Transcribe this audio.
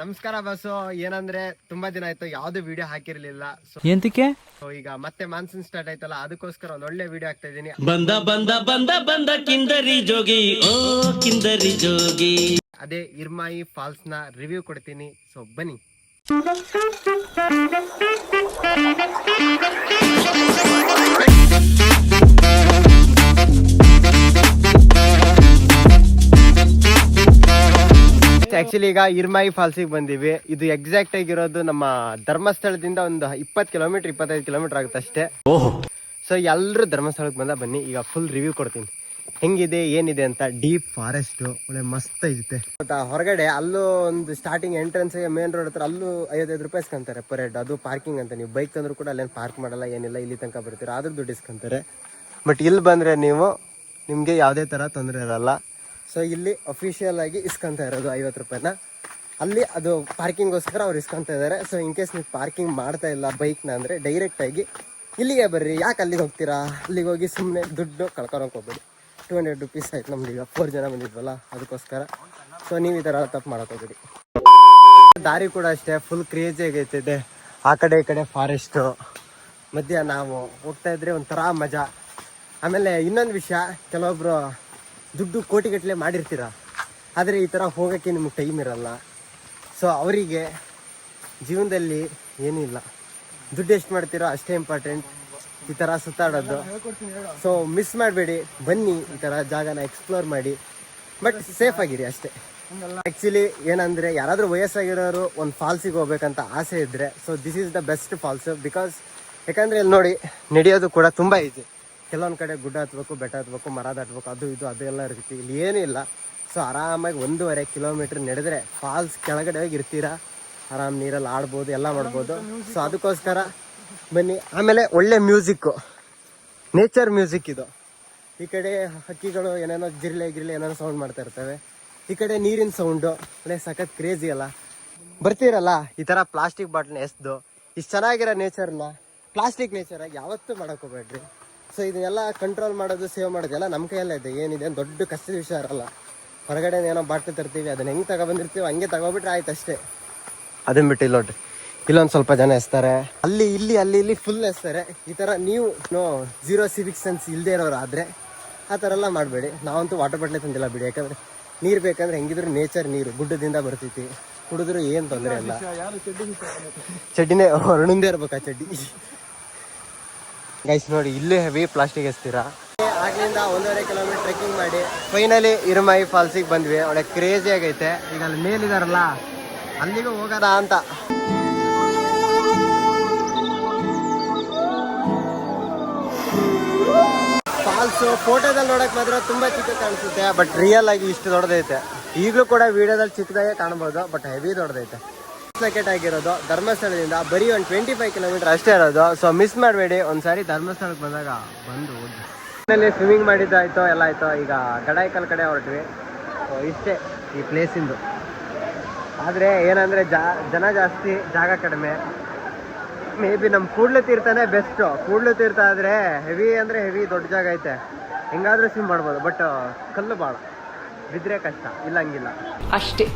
ನಮಸ್ಕಾರ ಬಸ್ಸು. ಏನಂದ್ರೆ ತುಂಬಾ ದಿನ ಆಯ್ತು ಯಾವ್ದು ವಿಡಿಯೋ ಹಾಕಿರ್ಲಿಲ್ಲ. ಎಂತಕ್ಕೆ ಈಗ ಮತ್ತೆ ಮಾನ್ಸೂನ್ ಸ್ಟಾರ್ಟ್ ಆಯ್ತಲ್ಲ, ಅದಕ್ಕೋಸ್ಕರ ಒಂದ್ ಒಳ್ಳೆ ವಿಡಿಯೋ ಹಾಕ್ತಾ ಇದೀನಿ. ಬಂದ ಕಿಂದರಿ ಜೋಗಿ, ಓ ಕಿಂದರಿ ಜೋಗಿ. ಅದೇ ಇರ್ಮಾಯಿ ಫಾಲ್ಸ್ ನ ರಿವ್ಯೂ ಕೊಡ್ತೀನಿ. ಸೊ ಬನ್ನಿ. ಆಕ್ಚುಲಿ ಈಗ ಇರ್ಮಾಯಿ ಫಾಲ್ಸಿಗೆ ಬಂದಿವಿ. ಇದು ಎಕ್ಸಾಕ್ಟ್ ಆಗಿರೋದು ನಮ್ಮ ಧರ್ಮಸ್ಥಳದಿಂದ ಒಂದು 20 ಕಿಲೋಮೀಟರ್ 25 ಕಿಲೋಮೀಟರ್ ಆಗುತ್ತೆ ಅಷ್ಟೇ. ಸೊ ಎಲ್ಲರೂ ಧರ್ಮಸ್ಥಳಕ್ಕೆ ಬಂದ ಬನ್ನಿ. ಈಗ ಫುಲ್ ರಿವ್ಯೂ ಕೊಡ್ತೀನಿ, ಹೆಂಗಿದೆ ಏನಿದೆ ಅಂತ. ಡೀಪ್ ಫಾರೆಸ್ಟ್ ಒಳ್ಳೆ ಮಸ್ತ್ ಐತೆ. ಹೊರಗಡೆ ಅಲ್ಲೂ ಒಂದು ಸ್ಟಾರ್ಟಿಂಗ್ ಎಂಟ್ರೆನ್ಸ್ ಮೇನ್ ರೋಡ್ ಹತ್ರ ಅಲ್ಲೂ 55 ರೂಪಾಯಿ ಇಸ್ಕೊಂತಾರೆ ಪರ್ ಹೆಡ್. ಅದು ಪಾರ್ಕಿಂಗ್ ಅಂತ. ನೀವು ಬೈಕ್ ತಂದ್ರು ಕೂಡ ಅಲ್ಲೇನು ಪಾರ್ಕ್ ಮಾಡಲ್ಲ, ಏನಿಲ್ಲ. ಇಲ್ಲಿ ತನಕ ಬರ್ತೀರಾ ಆದ್ರೂ ದುಡ್ಡು ಇಸ್ಕೊಂತಾರೆ. ಬಟ್ ಇಲ್ಲಿ ಬಂದ್ರೆ ನಿಮ್ಗೆ ಯಾವುದೇ ತರ ತೊಂದರೆ ಇರಲ್ಲ. ಸೊ ಇಲ್ಲಿ ಅಫಿಷಿಯಲ್ ಆಗಿ ಇಸ್ಕೊಂತ ಇರೋದು 50 ರೂಪಾಯಿನ. ಅಲ್ಲಿ ಅದು ಪಾರ್ಕಿಂಗ್ಗೋಸ್ಕರ ಅವ್ರು ಇಸ್ಕೊಂತ ಇದ್ದಾರೆ. ಸೊ ಇನ್ ಕೇಸ್ ನೀವು ಪಾರ್ಕಿಂಗ್ ಮಾಡ್ತಾ ಇಲ್ಲ ಬೈಕ್ನ ಅಂದರೆ ಡೈರೆಕ್ಟ್ ಆಗಿ ಇಲ್ಲಿಗೆ ಬರ್ರಿ. ಯಾಕೆ ಅಲ್ಲಿಗೆ ಹೋಗ್ತೀರಾ? ಅಲ್ಲಿಗೆ ಹೋಗಿ ಸುಮ್ಮನೆ ದುಡ್ಡು ಕಳ್ಕೊಳಕ್ಕೆ ಹೋಗ್ಬೇಡಿ. 200 ರೂಪೀಸ್ ಆಯ್ತು ನಮ್ದು. ಈಗ 4 ಜನ ಬಂದಿದ್ವಲ್ಲ ಅದಕ್ಕೋಸ್ಕರ. ಸೊ ನೀವು ಈ ಥರ ತಪ್ಪು ಮಾಡಕ್ಕೆ ಹೋಗ್ಬೇಡಿ. ದಾರಿ ಕೂಡ ಅಷ್ಟೇ ಫುಲ್ ಕ್ರೇಜಿ ಆಗೈತಿದೆ. ಆ ಕಡೆ ಈ ಕಡೆ ಫಾರೆಸ್ಟು ಮಧ್ಯ ನಾವು ಹೋಗ್ತಾ ಇದ್ರೆ ಒಂಥರ ಮಜಾ. ಆಮೇಲೆ ಇನ್ನೊಂದು ವಿಷಯ, ಕೆಲವೊಬ್ರು ದುಡ್ಡು ಕೋಟಿಗಟ್ಟಲೆ ಮಾಡಿರ್ತೀರ, ಆದರೆ ಈ ಥರ ಹೋಗೋಕ್ಕೆ ನಿಮ್ಗೆ ಟೈಮ್ ಇರಲ್ಲ. ಸೊ ಅವರಿಗೆ ಜೀವನದಲ್ಲಿ ಏನೂ ಇಲ್ಲ, ದುಡ್ಡು ಎಷ್ಟು ಮಾಡ್ತೀರೋ ಅಷ್ಟೇ ಇಂಪಾರ್ಟೆಂಟ್. ಈ ಥರ ಸುತ್ತಾಡೋದು. ಸೊ ಮಿಸ್ ಮಾಡಬೇಡಿ, ಬನ್ನಿ ಈ ಥರ ಜಾಗನ ಎಕ್ಸ್ಪ್ಲೋರ್ ಮಾಡಿ. ಬಟ್ ಸೇಫ್ ಆಗಿರಿ ಅಷ್ಟೇ. ಆ್ಯಕ್ಚುಲಿ ಏನಂದರೆ, ಯಾರಾದರೂ ವಯಸ್ಸಾಗಿರೋರು ಒಂದು ಫಾಲ್ಸಿಗೆ ಹೋಗ್ಬೇಕಂತ ಆಸೆ ಇದ್ದರೆ so this is the best falls. Because ಯಾಕಂದರೆ ಇಲ್ಲಿ ನೋಡಿ ನಡೆಯೋದು ಕೂಡ ತುಂಬ ಈಸಿ. ಕೆಲವೊಂದು ಕಡೆ ಗುಡ್ಡ ಹತ್ಬೇಕು, ಬೆಟ್ಟ ಹತ್ಬೇಕು, ಮರ ದಾಟ್ಬೇಕು, ಅದು ಇದು ಅದೆಲ್ಲ ಇರ್ತೀವಿ. ಇಲ್ಲಿ ಏನೂ ಇಲ್ಲ. ಸೊ ಆರಾಮಾಗಿ 1.5 ಕಿಲೋಮೀಟ್ರ್ ನಡೆದ್ರೆ ಫಾಲ್ಸ್ ಕೆಳಗಡೆ ಹೋಗಿ ಇರ್ತೀರಾ. ಆರಾಮ್ ನೀರಲ್ಲಿ ಆಡ್ಬೋದು, ಎಲ್ಲ ಮಾಡ್ಬೋದು. ಸೊ ಅದಕ್ಕೋಸ್ಕರ ಬನ್ನಿ. ಆಮೇಲೆ ಒಳ್ಳೆ ಮ್ಯೂಸಿಕ್ಕು, ನೇಚರ್ ಮ್ಯೂಸಿಕ್ ಇದು. ಈ ಕಡೆ ಹಕ್ಕಿಗಳು ಏನೇನೋ ಜಿರ್ಲೆ ಏನೇನೋ ಸೌಂಡ್ ಮಾಡ್ತಾ ಇರ್ತವೆ. ಈ ಕಡೆ ನೀರಿನ ಸೌಂಡು ಒಳ್ಳೆ ಸಖತ್ ಕ್ರೇಜಿ ಅಲ್ಲ. ಬರ್ತೀರಲ್ಲ ಈ ಥರ ಪ್ಲಾಸ್ಟಿಕ್ ಬಾಟ್ಲ್ನ ಎಸ್ದು ಇಷ್ಟು ಚೆನ್ನಾಗಿರೋ ನೇಚರ್ನ ಪ್ಲಾಸ್ಟಿಕ್ ನೇಚರಾಗಿ ಯಾವತ್ತೂ ಮಾಡೋಕ್ಕೋಗ್ಬೇಡ್ರಿ. ಸೊ ಇದನ್ನೆಲ್ಲ ಕಂಟ್ರೋಲ್ ಮಾಡೋದು, ಸೇವ್ ಮಾಡೋದು ಎಲ್ಲ ನಮ್ಮ ಕೈಯಲ್ಲೇ ಇದೆ. ಏನಿದೆ ದೊಡ್ಡ ಕಷ್ಟದ ವಿಷಯ ಇರಲ್ಲ. ಹೊರಗಡೆ ಏನೋ ಬಾಟ್ಲಿ ತರ್ತೀವಿ, ಅದನ್ನ ಹೆಂಗೆ ತಗೊಬಂದಿರ್ತೀವಿ ಹಂಗೆ ತಗೊಬಿಟ್ರೆ ಆಯ್ತು ಅಷ್ಟೇ. ಅದನ್ನ ಬಿಟ್ಟು ಇಲ್ಲಿ ನೋಡ್ರಿ, ಇಲ್ಲೊಂದು ಸ್ವಲ್ಪ ಜನ ಎಸ್ತಾರೆ, ಅಲ್ಲಿ ಫುಲ್ ಎಸ್ತಾರೆ. ಈ ಥರ ನೀವು ಝೀರೋ ಸಿವಿಕ್ ಸೆನ್ಸ್ ಇಲ್ಲದೆ ಇರೋರು ಆದರೆ ಆ ಥರ ಎಲ್ಲ ಮಾಡಬೇಡಿ. ನಾವಂತೂ ವಾಟರ್ ಬಾಟ್ಲಿ ತಂದಿಲ್ಲ ಬಿಡಿ. ಯಾಕಂದರೆ ನೀರು ಬೇಕಂದ್ರೆ ಹೆಂಗಿದ್ರು ನೇಚರ್ ನೀರು ಗುಡ್ಡದಿಂದ ಬರ್ತೈತಿ, ಕುಡಿದ್ರು ಏನು ತೊಂದರೆ ಇಲ್ಲ. ಚಡ್ಡಿನೇ ಹೊರಣಿಂದೇ ಇರ್ಬೇಕಾ ಚಡ್ಡಿ. ಗೈಸ್ ನೋಡಿ, ಇಲ್ಲೇ ಹೆವಿ ಪ್ಲಾಸ್ಟಿಕ್ ಎಸ್ತೀರಾ. ಆಗ್ಲಿಂದ 1.5 ಕಿಲೋಮೀಟರ್ ಟ್ರೆಕ್ಕಿಂಗ್ ಮಾಡಿ ಫೈನಲಿ ಇರ್ಮಾಯಿ ಫಾಲ್ಸಿಗೆ ಬಂದ್ವಿ. ಒಳ್ಳೆ ಕ್ರೇಜಿ ಆಗೈತೆ. ಈಗ ಅಲ್ಲಿ ಮೇಲಿದಾರಲ್ಲ ಅಲ್ಲಿಗೂ ಹೋಗೋದ ಅಂತ. ಫಾಲ್ಸು ಫೋಟೋದಲ್ಲಿ ನೋಡಕ್ ಮಾತ್ರ ತುಂಬಾ ಚಿಕ್ಕ ಕಾಣಿಸುತ್ತೆ, ಬಟ್ ರಿಯಲ್ ಆಗಿ ಇಷ್ಟು ದೊಡ್ಡದೈತೆ. ಈಗಲೂ ಕೂಡ ವಿಡಿಯೋದಲ್ಲಿ ಚಿಕ್ಕದಾಗೆ ಕಾಣ್ಬೋದು, ಬಟ್ ಹೆವಿ ದೊಡ್ಡದೈತೆ. ಲೊಕೇಟ್ ಆಗಿರೋದು ಧರ್ಮಸ್ಥಳದಿಂದ ಬರೀ ಒಂದು 25 ಕಿಲೋಮೀಟರ್ ಅಷ್ಟೇ ಇರೋದು. ಸೊ ಮಿಸ್ ಮಾಡಬೇಡಿ. ಒಂದ್ಸಾರಿ ಧರ್ಮಸ್ಥಳಕ್ಕೆ ಬಂದಾಗ ಬಂದು ಹೋಗಿ. ಮನೇಲಿ ಸ್ವಿಮ್ಮಿಂಗ್ ಮಾಡಿದ್ದಾಯ್ತು, ಎಲ್ಲ ಆಯ್ತು. ಈಗ ಗಡಾಯಿಕಲ್ ಕಡೆ ಹೊರಟ್ವಿ. ಸೊ ಇಷ್ಟೇ ಈ ಪ್ಲೇಸಿಂದು. ಆದರೆ ಏನಂದರೆ ಜನ ಜಾಸ್ತಿ, ಜಾಗ ಕಡಿಮೆ. ಮೇ ಬಿ ನಮ್ಮ ಕೂಡ್ಲು ತೀರ್ಥನೇ ಬೆಸ್ಟು. ಕೂಡ್ಲು ತೀರ್ಥ ಆದರೆ ಹೆವಿ ಅಂದರೆ ಹೆವಿ ದೊಡ್ಡ ಜಾಗ ಐತೆ, ಹೆಂಗಾದರೂ ಸ್ವಿಮ್ ಮಾಡ್ಬೋದು. ಬಟ್ ಕಲ್ಲು ಭಾಳ ಬಿದ್ದರೆ ಕಷ್ಟ, ಇಲ್ಲ ಹಂಗಿಲ್ಲ ಅಷ್ಟೇ.